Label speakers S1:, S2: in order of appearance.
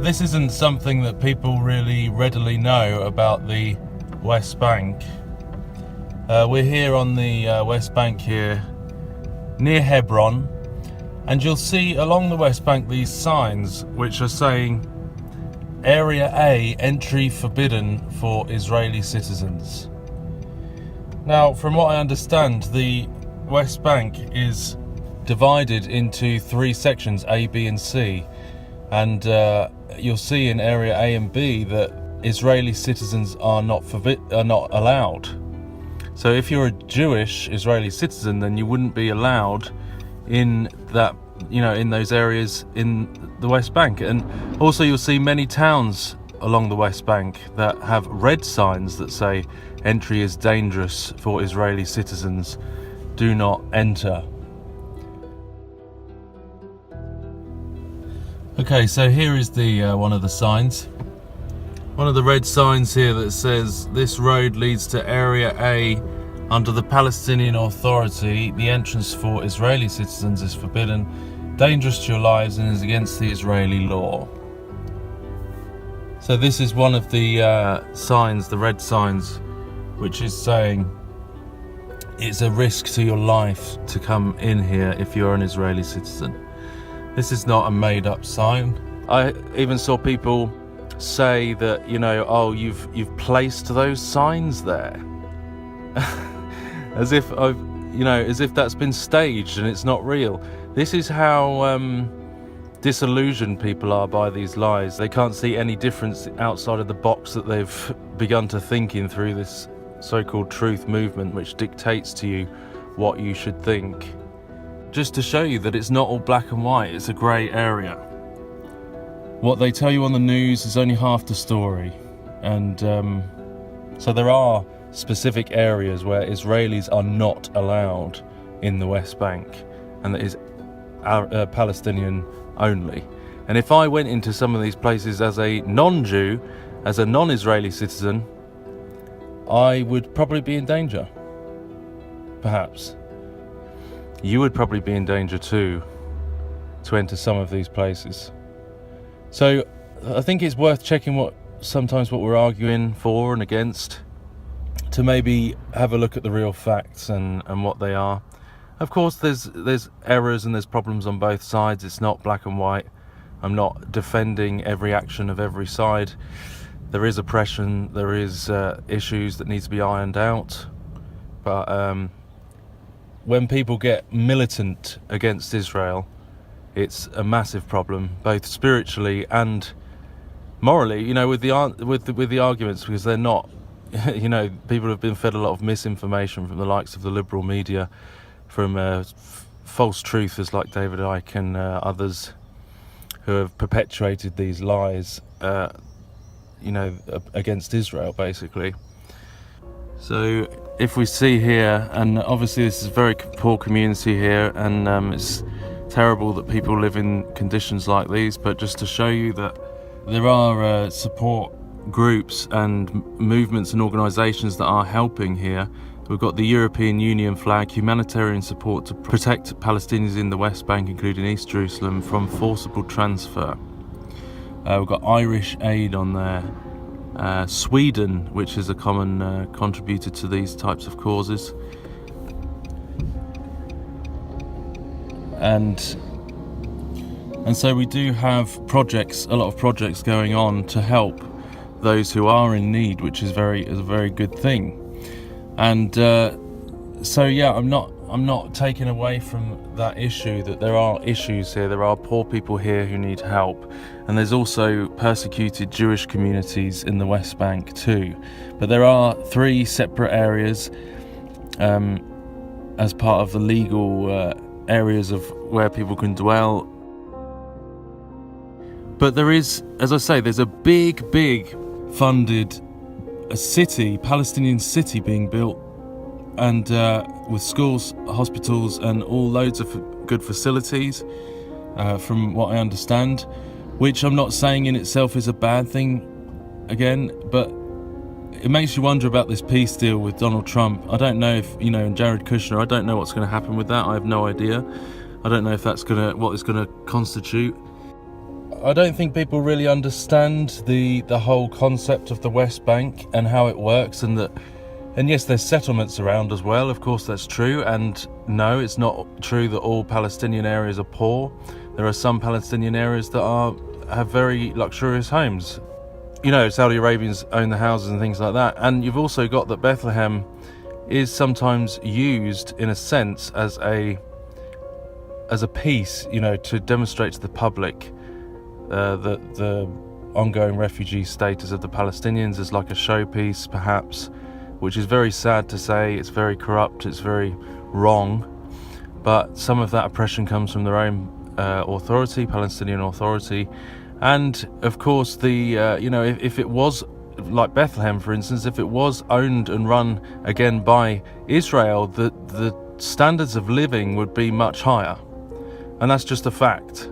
S1: This isn't something that people really readily know about the West Bank. We're here on the West Bank here, near Hebron, and you'll see along the West Bank these signs which are saying Area A, entry forbidden for Israeli citizens. Now, from what I understand, the West Bank is divided into three sections, A, B and C, and you'll see in Area A and B that Israeli citizens are not allowed. So if you're a Jewish Israeli citizen, then you wouldn't be allowed in that, in those areas in the West Bank. And also you'll see many towns along the West Bank that have red signs that say entry is dangerous for Israeli citizens, do not enter. Okay, so here is the one of the signs. One of the red signs here that says this road leads to Area A under the Palestinian Authority. The entrance for Israeli citizens is forbidden, dangerous to your lives, and is against the Israeli law. So this is one of the signs, the red signs, which is saying it's a risk to your life to come in here if you're an Israeli citizen. This is not a made-up sign. I even saw people say that, oh, you've placed those signs there, as if that's been staged and it's not real. This is how disillusioned people are by these lies. They can't see any difference outside of the box that they've begun to think in through this so-called truth movement, which dictates to you what you should think. Just to show you that it's not all black and white, it's a grey area. What they tell you on the news is only half the story. And so there are specific areas where Israelis are not allowed in the West Bank, and that is Palestinian only. And if I went into some of these places as a non-Jew, as a non-Israeli citizen, I would probably be in danger. Perhaps. You would probably be in danger too to enter some of these places. So I think it's worth checking what we're arguing for and against, to maybe have a look at the real facts and what they are. Of course there's errors and there's problems on both sides. It's not black and white. I'm not defending every action of every side. There is oppression, there is issues that need to be ironed out, but when people get militant against Israel, it's a massive problem, both spiritually and morally. With the arguments, because they're not. People have been fed a lot of misinformation from the likes of the liberal media, from false truthers like David Icke and others, who have perpetuated these lies, against Israel, basically. So if we see here, and obviously this is a very poor community here, and it's terrible that people live in conditions like these, but just to show you that there are support groups and movements and organisations that are helping here. We've got the European Union flag, humanitarian support to protect Palestinians in the West Bank, including East Jerusalem, from forcible transfer. We've got Irish Aid on there. Sweden, which is a common contributor to these types of causes, and so we do have a lot of projects going on to help those who are in need, which is a very good thing. And so yeah, I'm not taking away from that issue that there are issues here. There are poor people here who need help, and there's also persecuted Jewish communities in the West Bank too. But there are three separate areas as part of the legal areas of where people can dwell. But there is, as I say, there's a big funded Palestinian city being built, and with schools, hospitals, and all loads of good facilities, from what I understand, which I'm not saying in itself is a bad thing, again, but it makes you wonder about this peace deal with Donald Trump. I don't know if, and Jared Kushner, I don't know what's going to happen with that. I have no idea. I don't know if what it's going to constitute. I don't think people really understand the whole concept of the West Bank and how it works, and yes, there's settlements around as well, of course that's true, and no, it's not true that all Palestinian areas are poor. There are some Palestinian areas that have very luxurious homes. You know, Saudi Arabians own the houses and things like that. And you've also got that Bethlehem is sometimes used in a sense as a piece, you know, to demonstrate to the public the ongoing refugee status of the Palestinians, as like a showpiece perhaps, which is very sad to say. It's very corrupt, it's very wrong, but some of that oppression comes from their own authority, Palestinian Authority. And of course, if it was like Bethlehem, for instance, if it was owned and run again by Israel, the standards of living would be much higher, and that's just a fact.